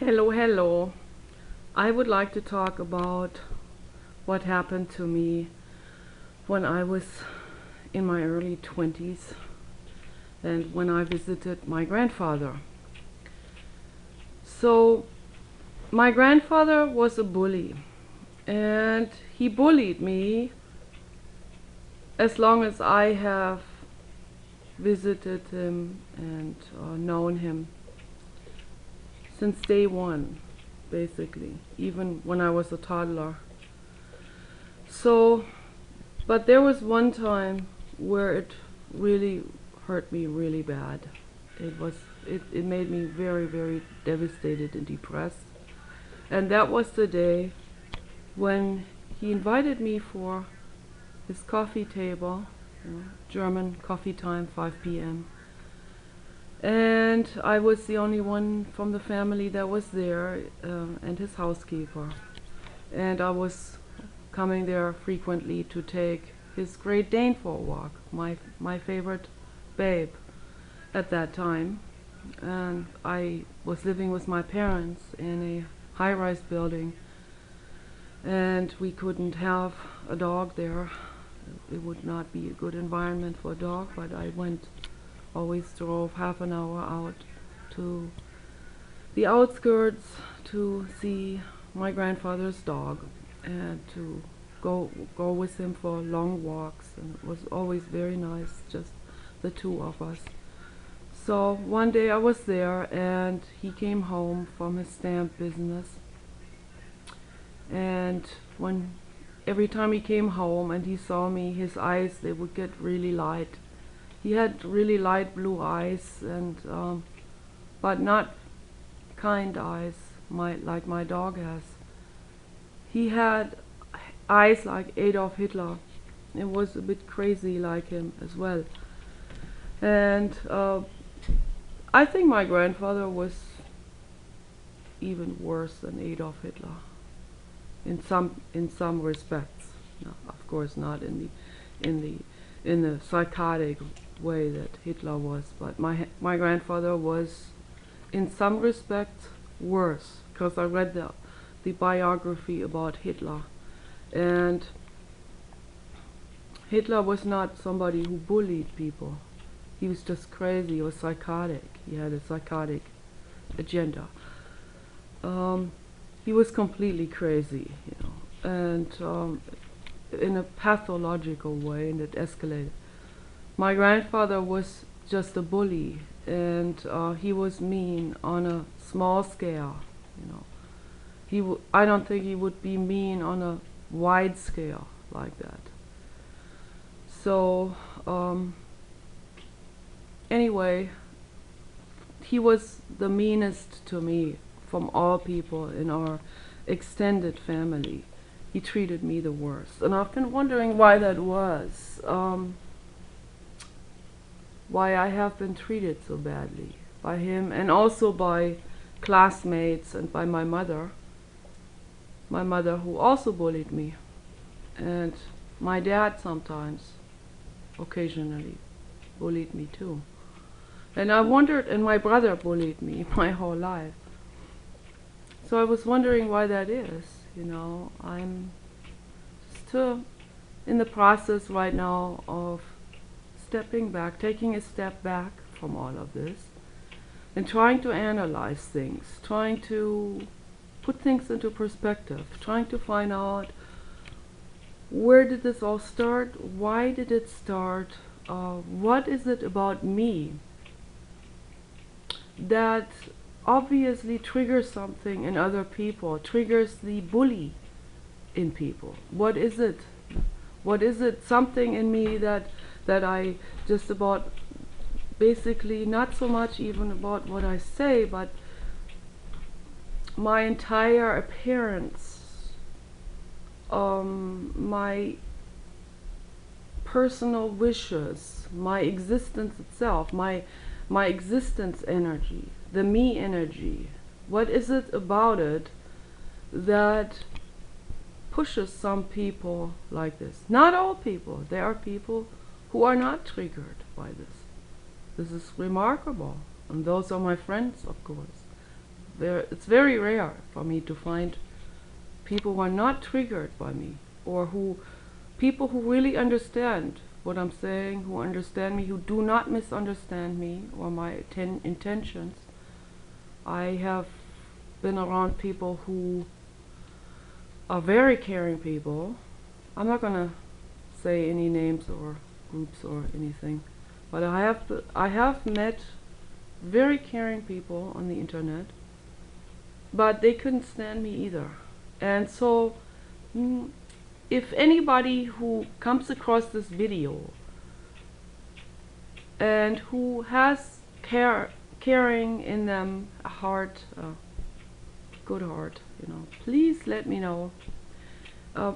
Hello, hello. I would like to talk about what happened to me when I was in my early 20s and when I visited my grandfather. So, my grandfather was a bully and he bullied me as long as I have visited him and known him since day one, basically, even when I was a toddler. So, but there was one time where it really hurt me really bad. It made me very, very devastated and depressed. And that was the day when he invited me for his coffee table, German coffee time, 5 p.m. And I was the only one from the family that was there, and his housekeeper. And I was coming there frequently to take his Great Dane for a walk, my favorite babe at that time. And I was living with my parents in a high-rise building, and we couldn't have a dog there. It would not be a good environment for a dog, but I always drove half an hour out to the outskirts to see my grandfather's dog and to go with him for long walks, and it was always very nice, just the two of us. So one day I was there and he came home from his stamp business, and every time he came home and he saw me, his eyes, they would get really light. He had really light blue eyes, and but not kind eyes like my dog has. He had eyes like Adolf Hitler. It was a bit crazy like him as well. And I think my grandfather was even worse than Adolf Hitler in some respects. No, of course not in the psychotic way that Hitler was, but my grandfather was in some respects worse, because I read the biography about Hitler, and Hitler was not somebody who bullied people. He was just crazy. He was psychotic. He had a psychotic agenda. He was completely crazy, and in a pathological way, and it escalated. My grandfather was just a bully, and he was mean on a small scale. I don't think he would be mean on a wide scale like that. So anyway, he was the meanest to me from all people in our extended family. He treated me the worst, and I've been wondering why that was. Why I have been treated so badly by him, and also by classmates, and by my mother who also bullied me, and my dad sometimes, occasionally, bullied me too. And I wondered, and my brother bullied me my whole life. So I was wondering why that is. I'm still in the process right now of stepping back, taking a step back from all of this, and trying to analyze things, trying to put things into perspective, trying to find out where did this all start, why did it start, what is it about me that obviously triggers something in other people, triggers the bully in people. What is it? What is it? Something in me that I just about, basically not so much even about what I say, but my entire appearance, my personal wishes, my existence itself, my existence energy, the me energy. What is it about it that pushes some people like this? Not all people. There are people who are not triggered by this. This is remarkable. And those are my friends, of course. it's very rare for me to find people who are not triggered by me, or people who really understand what I'm saying, who understand me, who do not misunderstand me or my intentions. I have been around people who are very caring people. I'm not gonna say any names or groups or anything, but I have met very caring people on the internet, but they couldn't stand me either. And so, if anybody who comes across this video and who has caring in them, a heart, good heart, please let me know.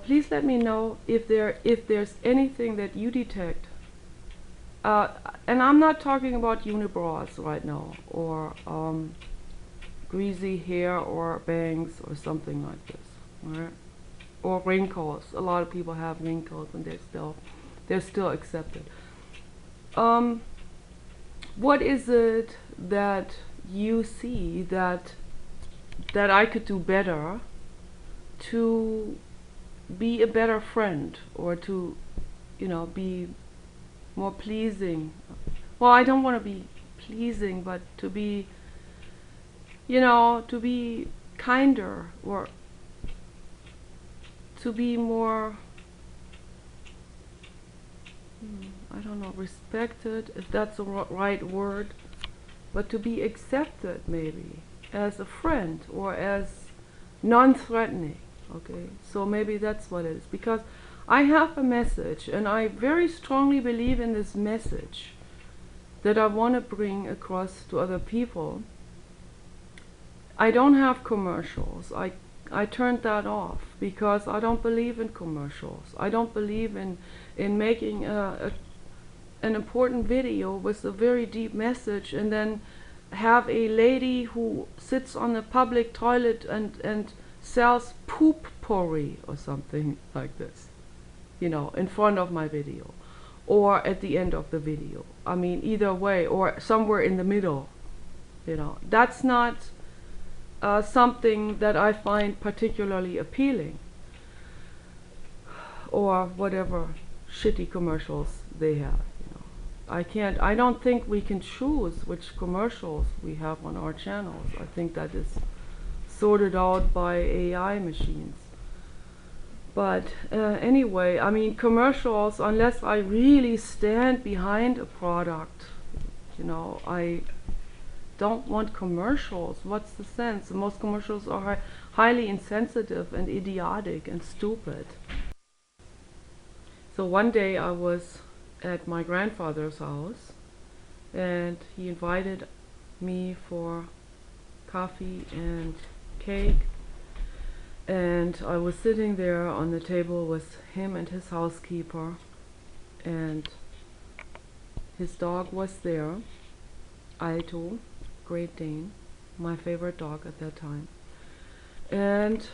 Please let me know if there's anything that you detect. And I'm not talking about unibrows right now, or greasy hair or bangs or something like this, right? Or wrinkles. A lot of people have wrinkles and they're still accepted. What is it that you see that I could do better to be a better friend, or to, be more pleasing? Well, I don't want to be pleasing, but to be, to be kinder, or to be more, I don't know, respected, if that's the right word, but to be accepted maybe as a friend, or as non-threatening. Okay, so maybe that's what it is, because I have a message, and I very strongly believe in this message that I want to bring across to other people. I don't have commercials. I turned that off because I don't believe in commercials. I don't believe in making an important video with a very deep message and then have a lady who sits on a public toilet and sells poop potpourri or something like this, in front of my video, or at the end of the video. I mean, either way, or somewhere in the middle. That's not something that I find particularly appealing, or whatever shitty commercials they have. I don't think we can choose which commercials we have on our channels. I think that is sorted out by AI machines. But anyway, I mean, commercials, unless I really stand behind a product, I don't want commercials. What's the sense? Most commercials are highly insensitive and idiotic and stupid. So one day I was at my grandfather's house, and he invited me for coffee and cake, and I was sitting there on the table with him and his housekeeper, and his dog was there, Alto, Great Dane, my favorite dog at that time. And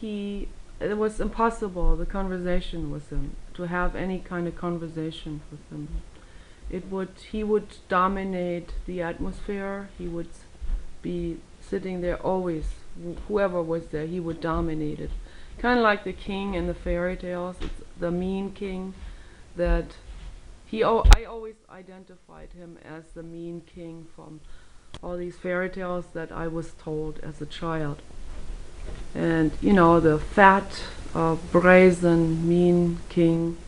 it was impossible, the conversation with him, to have any kind of conversation with him. He would dominate the atmosphere. He would be sitting there always. Whoever was there, he would dominate it. Kind of like the king in the fairy tales. It's the mean king that I always identified him as the mean king from all these fairy tales that I was told as a child. And the fat, brazen, mean king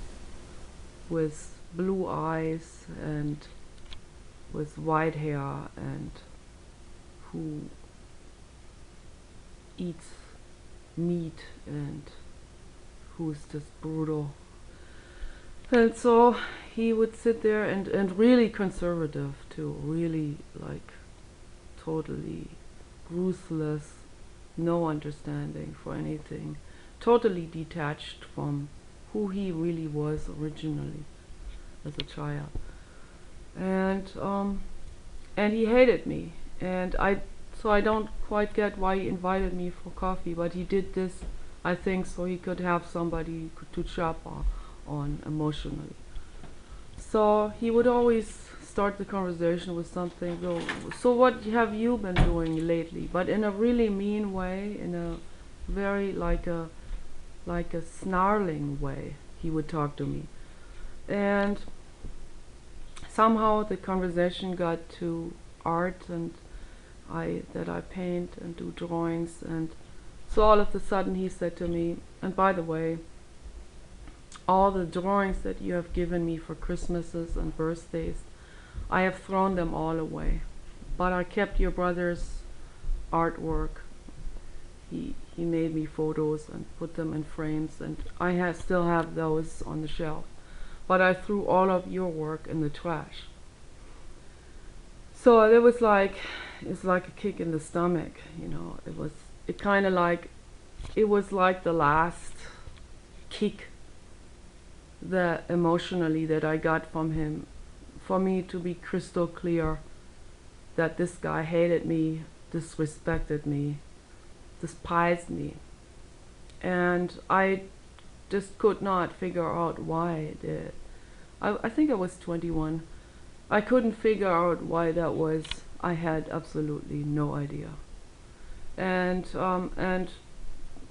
with blue eyes and with white hair, and who eats meat and who's just brutal. And so he would sit there and really conservative too, really like totally ruthless, no understanding for anything, totally detached from who he really was originally as a child. And he hated me, and so I don't quite get why he invited me for coffee, but he did this, I think, so he could have somebody to chop on emotionally. So he would always start the conversation with something. So what have you been doing lately? But in a really mean way, in a very like a snarling way, he would talk to me. And somehow the conversation got to art, and that I paint and do drawings. And so all of a sudden he said to me, and by the way, all the drawings that you have given me for Christmases and birthdays, I have thrown them all away. But I kept your brother's artwork. He made me photos and put them in frames, and I still have those on the shelf. But I threw all of your work in the trash. So it's like a kick in the stomach, you know. It was like the last kick that emotionally that I got from him, for me to be crystal clear that this guy hated me, disrespected me, despised me. And I just could not figure out why it did. I think I was 21. I couldn't figure out why that was. I had absolutely no idea. And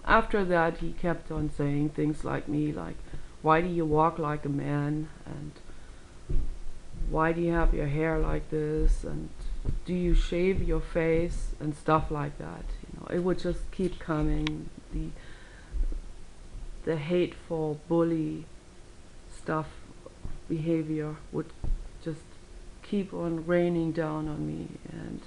after that he kept on saying things like why do you walk like a man, and why do you have your hair like this, and do you shave your face, and stuff like that. You know, it would just keep coming. The hateful bully stuff, behavior would just keep on raining down on me. And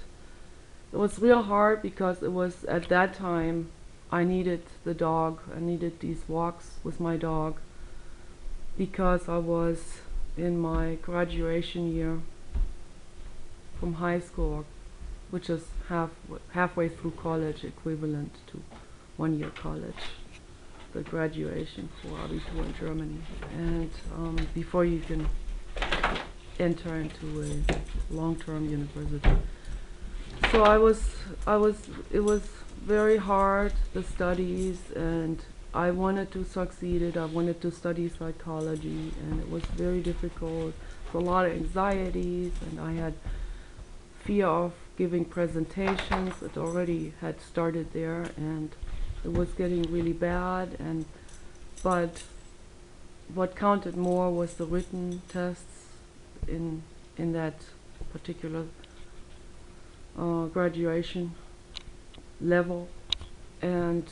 it was real hard, because it was at that time I needed the dog. I needed these walks with my dog, because I was in my graduation year from high school, which is halfway through college, equivalent to 1 year college, the graduation for Abitur in Germany, and before you can enter into a long-term university. So it was very hard, the studies, and I wanted to succeed. I wanted to study psychology, and it was very difficult, for a lot of anxieties, and I had fear of giving presentations. It already had started there, and it was getting really bad. But what counted more was the written tests in that particular graduation level. And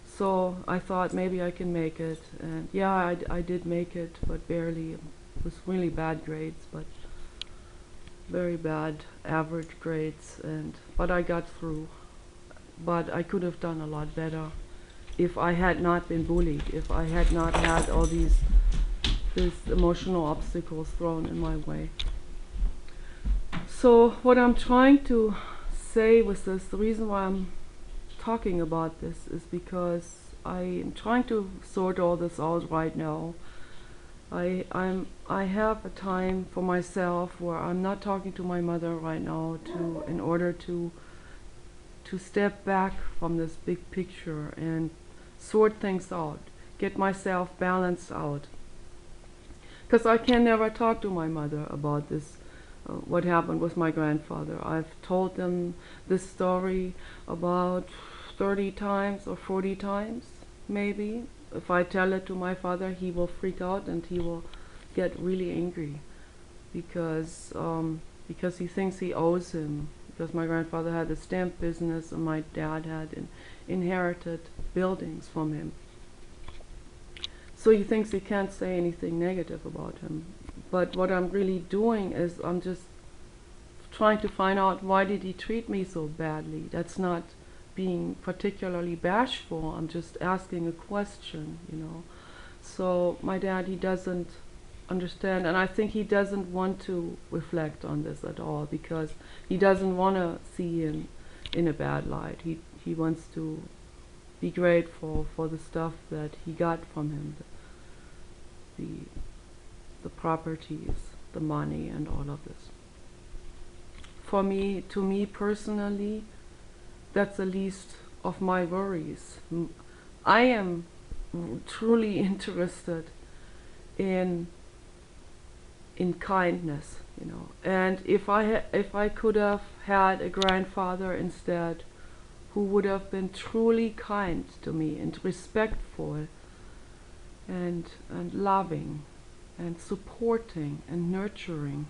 so I thought maybe I can make it, and yeah, I did make it, but barely. It was really bad grades, but very bad average grades, but I got through. But I could have done a lot better if I had not been bullied, if I had not had all these emotional obstacles thrown in my way. So what I'm trying to say with this, the reason why I'm talking about this, is because I am trying to sort all this out right now. I have a time for myself where I'm not talking to my mother right now, in order to step back from this big picture and sort things out, get myself balanced out. Because I can never talk to my mother about this, what happened with my grandfather. I've told them this story about 30 times or 40 times, maybe. If I tell it to my father, he will freak out and he will get really angry, because he thinks he owes him. Because my grandfather had a stamp business, and my dad had inherited buildings from him. So he thinks he can't say anything negative about him. But what I'm really doing is I'm just trying to find out, why did he treat me so badly? That's not being particularly bashful. I'm just asking a question, you know. So my dad, he doesn't understand, and I think he doesn't want to reflect on this at all, because he doesn't want to see him in a bad light. He wants to be grateful for the stuff that he got from him, the properties, the money, and all of this. For me, to me personally, that's the least of my worries. I am truly interested in kindness, you know. And if I could have had a grandfather instead, who would have been truly kind to me and respectful and loving and supporting and nurturing,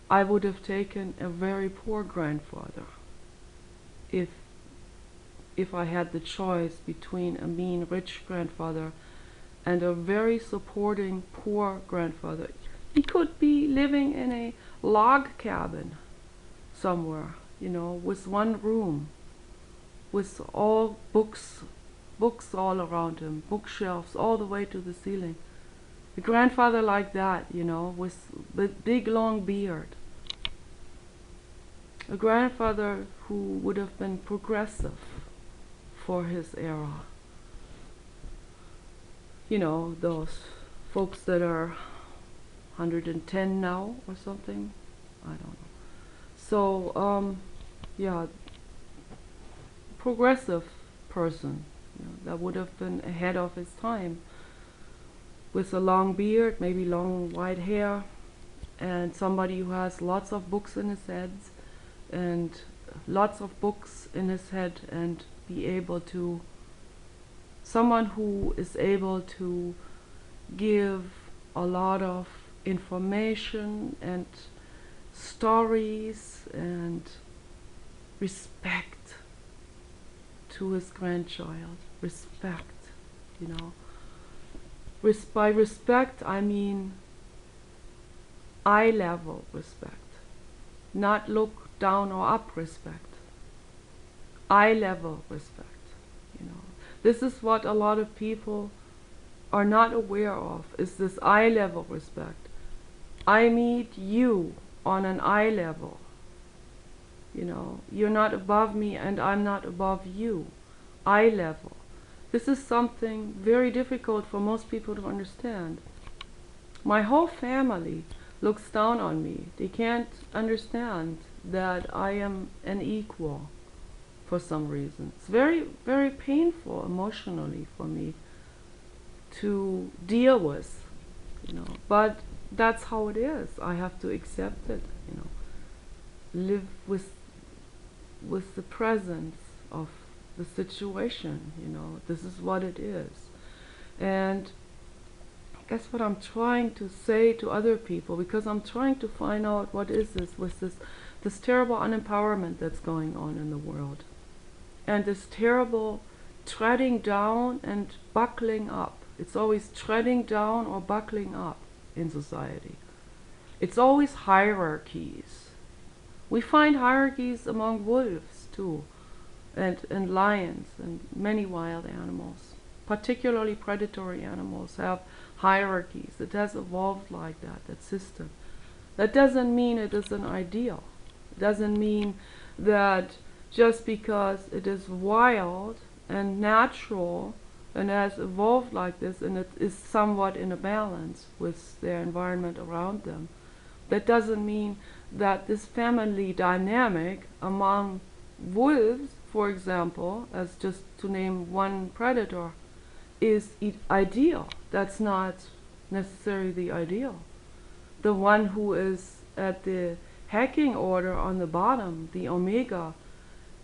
I would have taken a very poor grandfather if I had the choice between a mean rich grandfather and a very supporting poor grandfather. He could be living in a log cabin somewhere, you know, with one room, with all books all around him, bookshelves all the way to the ceiling. A grandfather like that, you know, with a big long beard. A grandfather who would have been progressive for his era. You know, those folks that are 110 now or something. I don't know. So, yeah, progressive person, you know, that would have been ahead of his time, with a long beard, maybe long white hair, and somebody who has lots of books in his head, and lots of books in his head, and be able to, someone who is able to give a lot of information and stories and respect to his grandchild. Respect, you know. By respect, I mean eye level respect, not look down or up respect. Eye level respect, you know. This is what a lot of people are not aware of, is this eye level respect. I meet you on an eye level. You know, you're not above me and I'm not above you. Eye level. This is something very difficult for most people to understand. My whole family looks down on me. They can't understand that I am an equal for some reason. It's very, very painful emotionally for me to deal with, you know. But that's how it is. I have to accept it, you know. Live with the presence of the situation, you know. This is what it is. And I guess what I'm trying to say to other people, because I'm trying to find out what is this with this terrible unempowerment that's going on in the world, and this terrible treading down and buckling up. It's always treading down or buckling up in society. It's always hierarchies. We find hierarchies among wolves too, and lions and many wild animals. Particularly predatory animals have hierarchies. It has evolved like that system. That doesn't mean it is an ideal. It doesn't mean that just because it is wild and natural and has evolved like this and it is somewhat in a balance with their environment around them, that doesn't mean that this family dynamic among wolves, for example, as just to name one predator, is ideal. That's not necessarily the ideal. The one who is at the hacking order on the bottom, the omega,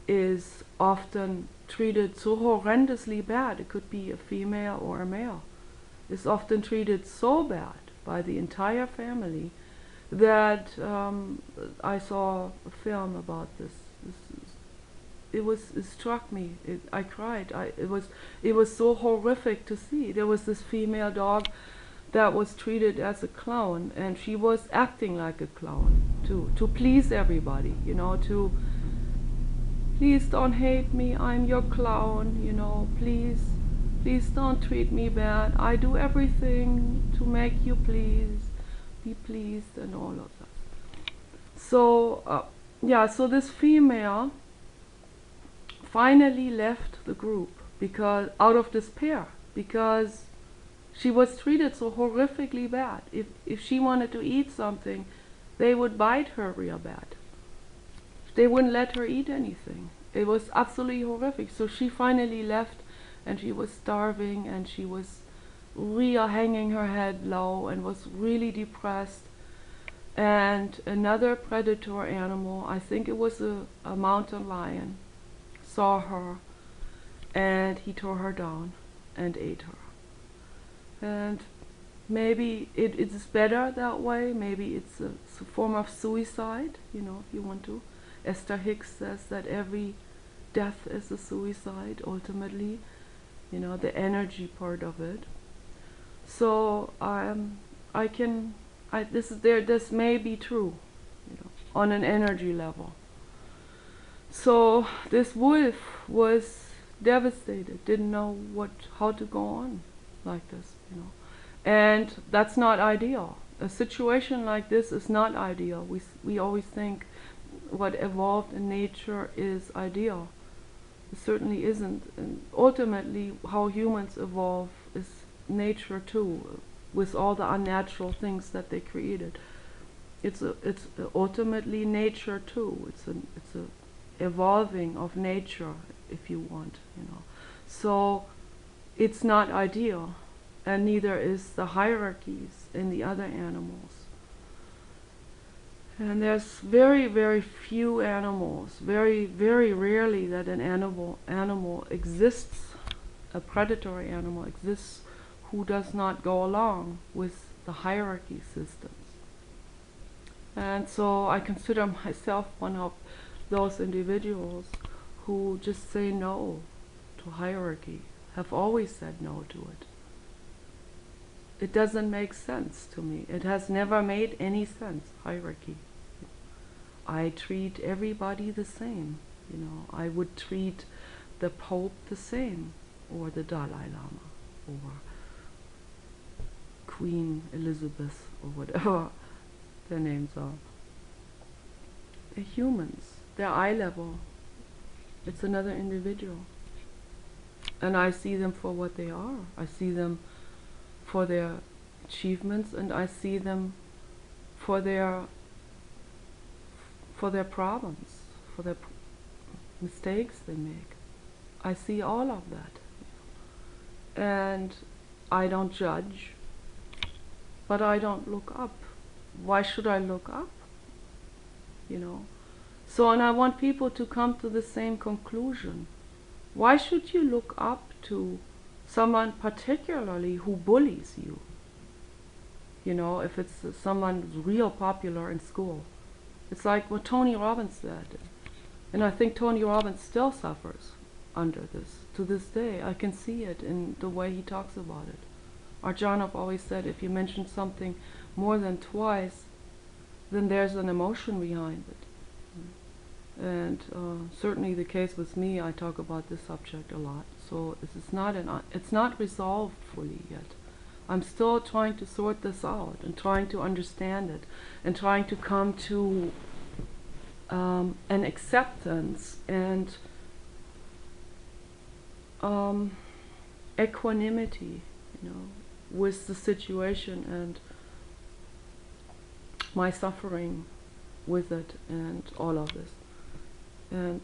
is often treated so horrendously bad. It could be a female or a male. Is often treated so bad by the entire family that I saw a film about this. It struck me. I cried. It was so horrific to see. There was this female dog that was treated as a clown, and she was acting like a clown to please everybody, you know, to please don't hate me, I'm your clown, you know, please don't treat me bad. I do everything to make you be pleased and all of that. So yeah, so this female finally left the group because out of despair, because she was treated so horrifically bad. If she wanted to eat something, they would bite her real bad. They wouldn't let her eat anything. It was absolutely horrific. So she finally left, and she was starving, and she was real hanging her head low and was really depressed. And another predator animal, I think it was a mountain lion, saw her, and he tore her down and ate her. And maybe it's better that way. Maybe it's a form of suicide, if you want to. Esther Hicks says that every death is a suicide, ultimately, the energy part of it. So this may be true, on an energy level. So this wolf was devastated, didn't know how to go on like this, and that's not ideal. A situation like this is not ideal. We always think what evolved in nature is ideal. It certainly isn't. And ultimately, how humans evolve is nature too, with all the unnatural things that they created. It's ultimately nature too. It's a evolving of nature, if you want, So it's not ideal, and neither is the hierarchies in the other animals. And there's very, very few animals, very, very rarely that an animal exists, a predatory animal exists, who does not go along with the hierarchy systems. And so I consider myself one of those individuals who just say no to hierarchy, have always said no to it. It doesn't make sense to me. It has never made any sense, hierarchy. I treat everybody the same. I would treat the Pope the same, or the Dalai Lama, or Queen Elizabeth, or whatever their names are. They're humans. They're eye level. It's another individual. And I see them for what they are. I see them for their achievements, and I see them for their problems, for their mistakes they make. I see all of that. And I don't judge, but I don't look up. Why should I look up? So, and I want people to come to the same conclusion. Why should you look up to someone particularly who bullies you? If it's someone who's real popular in school. It's like what Tony Robbins said. And I think Tony Robbins still suffers under this. To this day, I can see it in the way he talks about it. Arjanov always said, if you mention something more than twice, then there's an emotion behind it. And certainly the case with me, I talk about this subject a lot. So it's not resolved fully yet. I'm still trying to sort this out and trying to understand it and trying to come to an acceptance and equanimity, with the situation and my suffering with it and all of this. And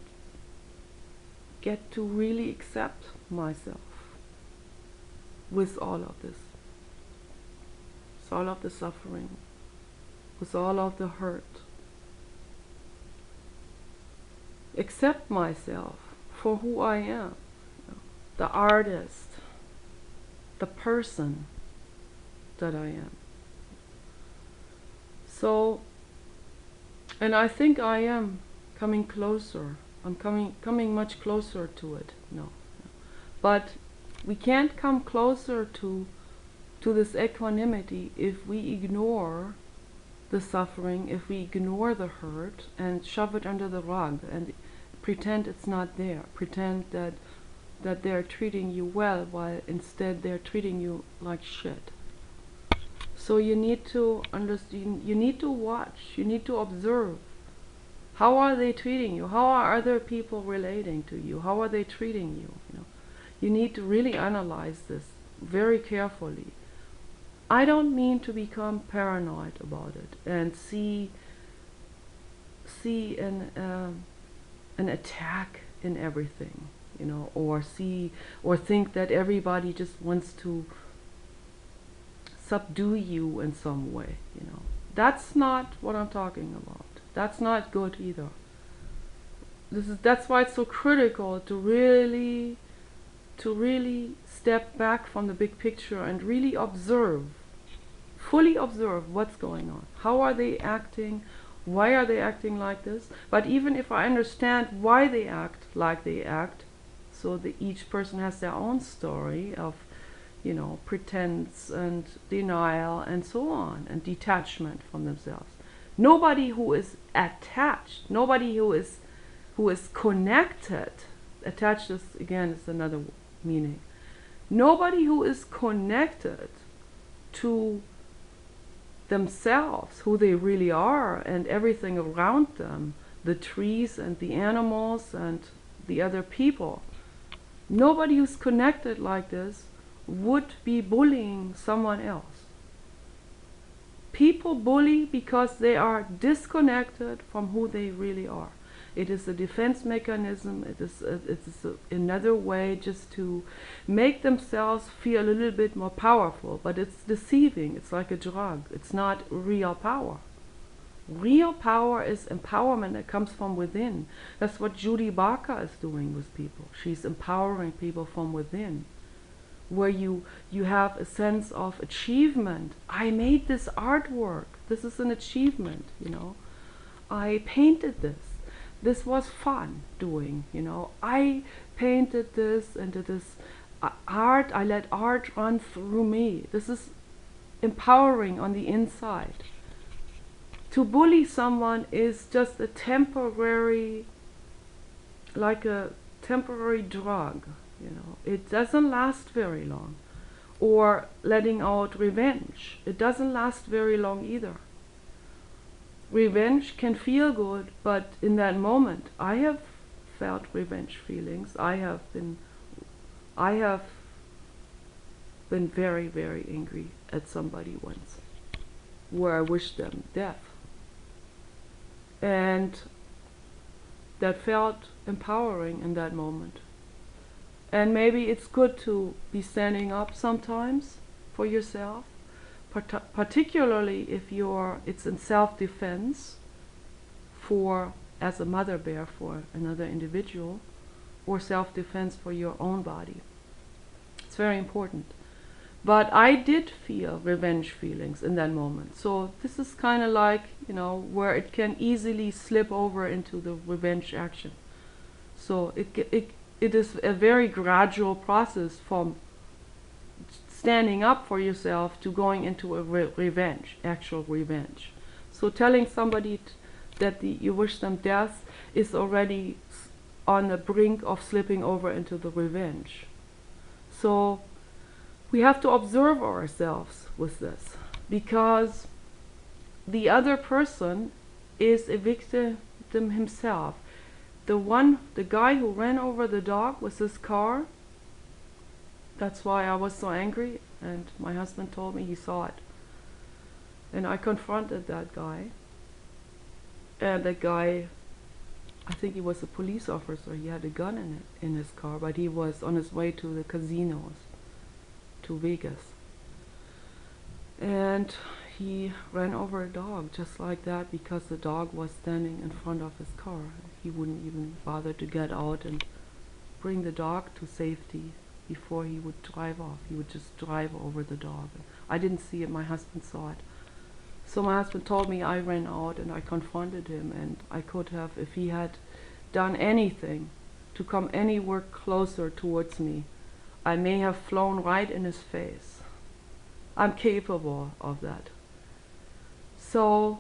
get to really accept myself with all of this. With all of the suffering, with all of the hurt. Accept myself for who I am. The artist, the person that I am. So, and I think I am coming closer. I'm coming much closer to it. No. But we can't come closer to this equanimity if we ignore the suffering, if we ignore the hurt and shove it under the rug and pretend it's not there, pretend that they're treating you well while instead they're treating you like shit. So you need to understand, you need to watch, you need to observe. How are they treating you? How are other people relating to you? How are they treating you? You need to really analyze this very carefully. I don't mean to become paranoid about it and see an attack in everything, or think that everybody just wants to subdue you in some way, That's not what I'm talking about. That's not good either. That's why it's so critical to really step back from the big picture and really observe, fully observe what's going on. How are they acting? Why are they acting like this? But even if I understand why they act like they act, so that each person has their own story of, pretense and denial and so on, and detachment from themselves. Nobody who is attached, nobody who is connected, attached is again is another meaning. Nobody who is connected to themselves, who they really are, and everything around them, the trees and the animals and the other people. Nobody who's connected like this would be bullying someone else. People bully because they are disconnected from who they really are. It is a defense mechanism. It is another way just to make themselves feel a little bit more powerful. But it's deceiving. It's like a drug. It's not real power. Real power is empowerment that comes from within. That's what Judy Barker is doing with people. She's empowering people from within, where you have a sense of achievement. I made this artwork. This is an achievement, I painted this. This was fun doing, I painted this into this art. I let art run through me. This is empowering on the inside. To bully someone is just a temporary, like a temporary drug, It doesn't last very long. Or letting out revenge. It doesn't last very long either. Revenge can feel good, but in that moment, I have felt revenge feelings. I have been very, very angry at somebody once, where I wished them death. And that felt empowering in that moment. And maybe it's good to be standing up sometimes for yourself, particularly if it's in self-defense as a mother bear for another individual, or self-defense for your own body. It's very important. But I did feel revenge feelings in that moment. So this is kind of like, where it can easily slip over into the revenge action. So it is a very gradual process from standing up for yourself to going into a revenge, actual revenge. So telling somebody that you wish them death is already on the brink of slipping over into the revenge. So we have to observe ourselves with this, because the other person is a victim himself. The guy who ran over the dog with his car, that's why I was so angry, and my husband told me he saw it. And I confronted that guy. And that guy, I think he was a police officer. He had a gun in his car, but he was on his way to the casinos, to Vegas. And he ran over a dog just like that, because the dog was standing in front of his car. He wouldn't even bother to get out and bring the dog to safety before he would drive off. He would just drive over the dog. I didn't see it, my husband saw it. So my husband told me, I ran out and I confronted him, and I could have, if he had done anything to come anywhere closer towards me, I may have flown right in his face. I'm capable of that. So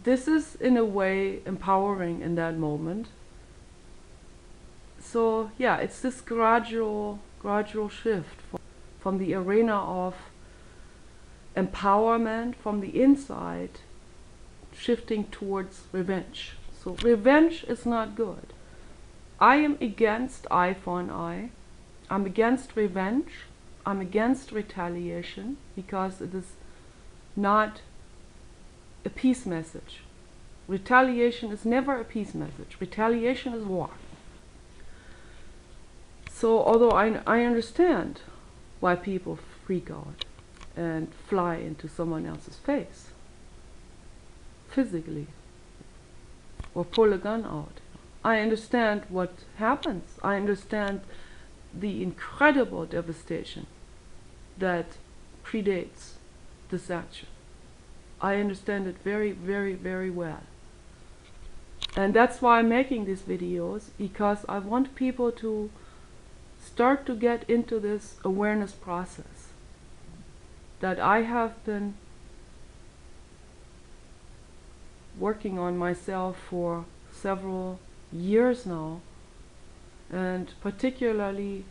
this is in a way empowering in that moment. So yeah, it's this gradual shift from the arena of empowerment from the inside, shifting towards revenge. So revenge is not good. I am against eye for an eye. I'm against revenge. I'm against retaliation, because it is not a peace message. Retaliation is never a peace message. Retaliation is war. So although I understand why people freak out and fly into someone else's face, physically, or pull a gun out. I understand what happens. I understand the incredible devastation that predates this action. I understand it very, very, very well. And that's why I'm making these videos, because I want people to start to get into this awareness process that I have been working on myself for several years now, and particularly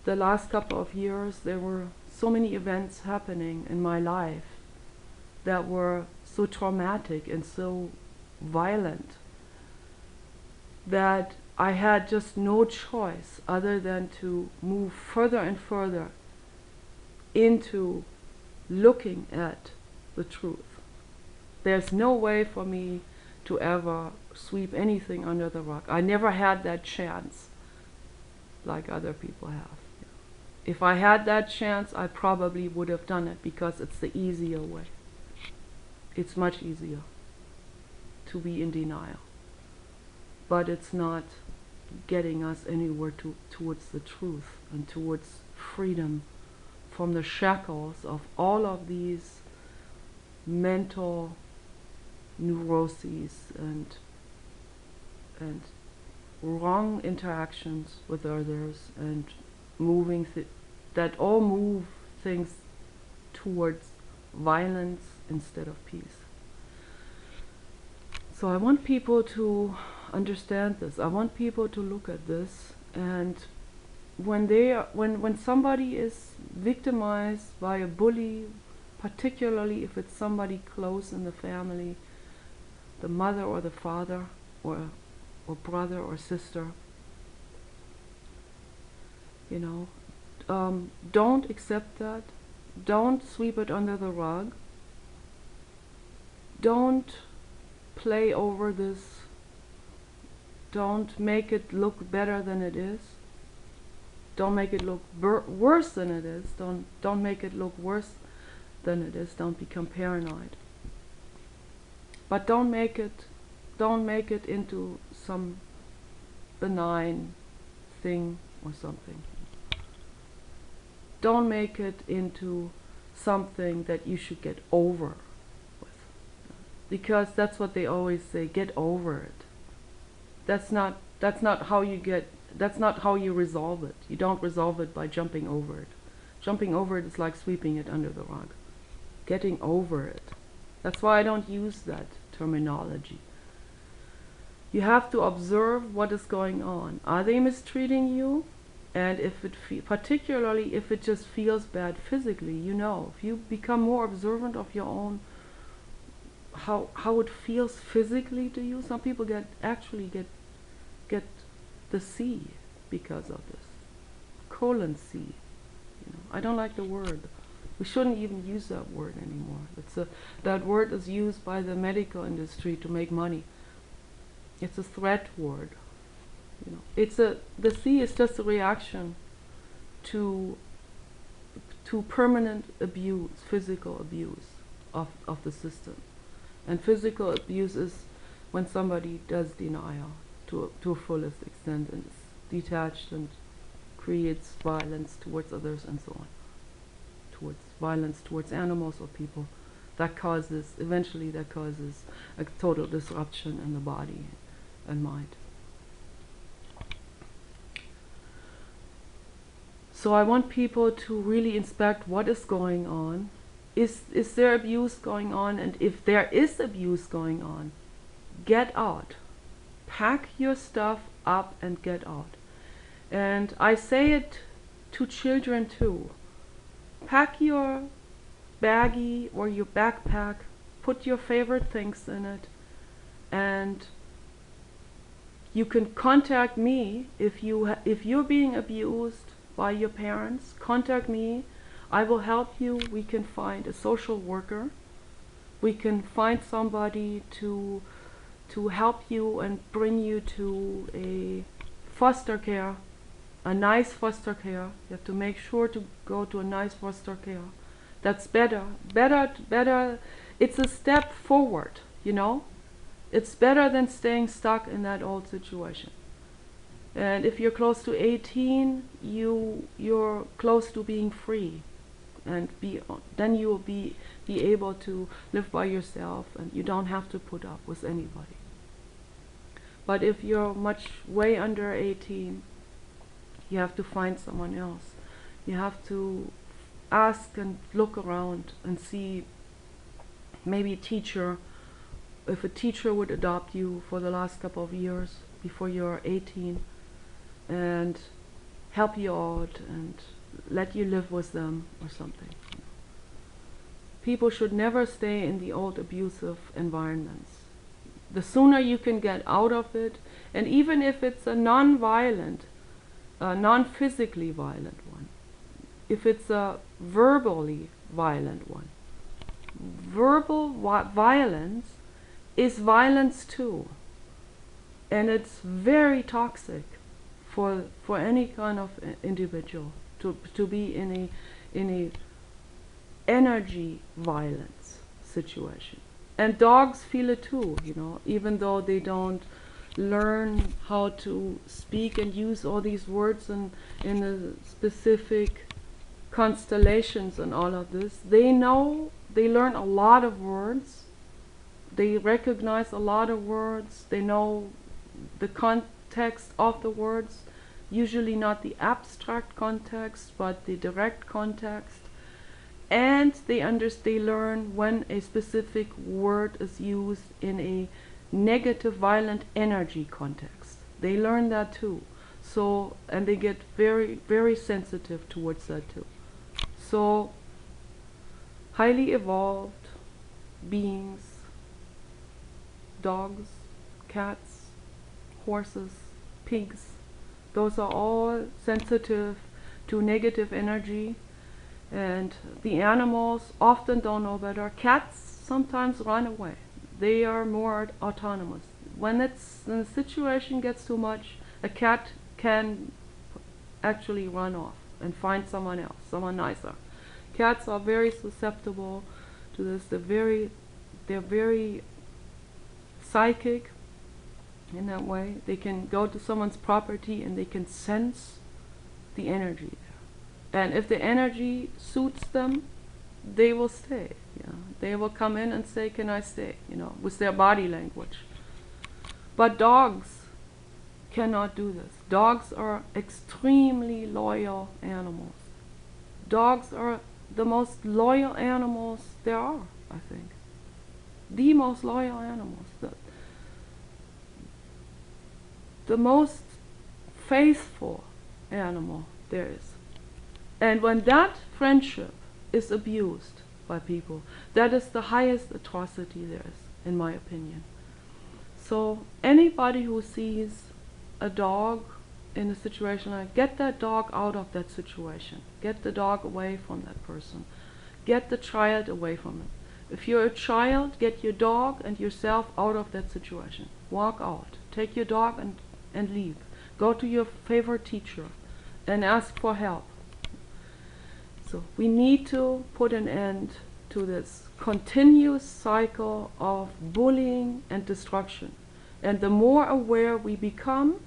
the last couple of years there were so many events happening in my life that were so traumatic and so violent that I had just no choice other than to move further and further into looking at the truth. There's no way for me to ever sweep anything under the rug. I never had that chance like other people have. If I had that chance, I probably would have done it, because it's the easier way. It's much easier to be in denial, but it's not getting us anywhere towards the truth and towards freedom from the shackles of all of these mental neuroses and wrong interactions with others, and moving that all move things towards violence instead of peace. So I want people to understand this. I want people to look at this, and when somebody is victimized by a bully, particularly if it's somebody close in the family, the mother or the father or brother or sister, you know, don't accept that. Don't sweep it under the rug. Don't play over this. Don't make it look better than it is. Don't make it look worse than it is. Don't make it look worse than it is. Don't become paranoid. But don't make it into some benign thing or something. Don't make it into something that you should get over with, because that's what they always say, get over it. That's not how you resolve it. You don't resolve it by jumping over it. Jumping over it is like sweeping it under the rug. Getting over it. That's why I don't use that terminology. You have to observe what is going on. Are they mistreating you? And if particularly if it just feels bad physically, you know, if you become more observant of your own, how it feels physically to you. Some people actually get the C because of this. Colon C. You know, I don't like the word. We shouldn't even use that word anymore. That word is used by the medical industry to make money. It's a threat word. You know, the C is just a reaction to permanent abuse, physical abuse of the system. And physical abuse is when somebody does denial to a fullest extent and is detached and creates violence towards others and so on. Towards violence towards animals or people. Eventually that causes a total disruption in the body and mind. So I want people to really inspect what is going on. Is there abuse going on? And if there is abuse going on, get out. Pack your stuff up and get out. And I say it to children too. Pack your baggie or your backpack, put your favorite things in it, and you can contact me if you're being abused by your parents. Contact me. I will help you. We can find a social worker. We can find somebody to help you and bring you to a foster care, a nice foster care. You have to make sure to go to a nice foster care That's better. Better. It's a step forward, you know? It's better than staying stuck in that old situation. And if you're close to 18, you're close to being free, and then you will be able to live by yourself, and you don't have to put up with anybody. But if you're way under 18, you have to find someone else. You have to ask and look around and see, maybe a teacher, if a teacher would adopt you for the last couple of years before you're 18 and help you out and let you live with them or something. People should never stay in the old abusive environments. The sooner you can get out of it, and even if it's a non-violent, non-physically violent one, if it's a verbally violent one. Verbal violence is violence too, and it's very toxic for any kind of individual to be in a energy violence situation. And dogs feel it too, you know, even though they don't learn how to speak and use all these words in a specific constellations and all of this. They know, they learn a lot of words, they recognize a lot of words, they know the context of the words, usually not the abstract context but the direct context, and they learn when a specific word is used in a negative violent energy context. They learn that too. So, and they get very, very sensitive towards that too. So, highly evolved beings, dogs, cats, horses, pigs, those are all sensitive to negative energy, and the animals often don't know better. Cats sometimes run away. They are more autonomous. When the situation gets too much, a cat can actually run off and find someone else, someone nicer. Cats are very susceptible to this. They're very psychic in that way. They can go to someone's property and they can sense the energy there. And if the energy suits them, they will stay. You know? They will come in and say, "Can I stay?" You know, with their body language. But dogs cannot do this. Dogs are extremely loyal animals. Dogs are the most loyal animals there are, I think. The most loyal animals. The most faithful animal there is. And when that friendship is abused by people, that is the highest atrocity there is, in my opinion. So anybody who sees a dog in a situation like, get that dog out of that situation. Get the dog away from that person. Get the child away from it. If you're a child, get your dog and yourself out of that situation. Walk out. Take your dog and leave. Go to your favorite teacher and ask for help. So we need to put an end to this continuous cycle of bullying and destruction. And the more aware we become,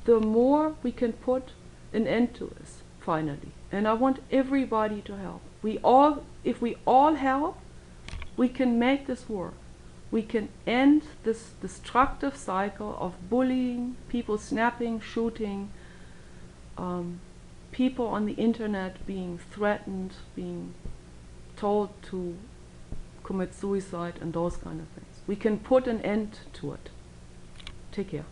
the more we can put an end to this, finally. And I want everybody to help. If we all help, we can make this work. We can end this destructive cycle of bullying, people snapping, shooting, people on the internet being threatened, being told to commit suicide and those kind of things. We can put an end to it. Take care.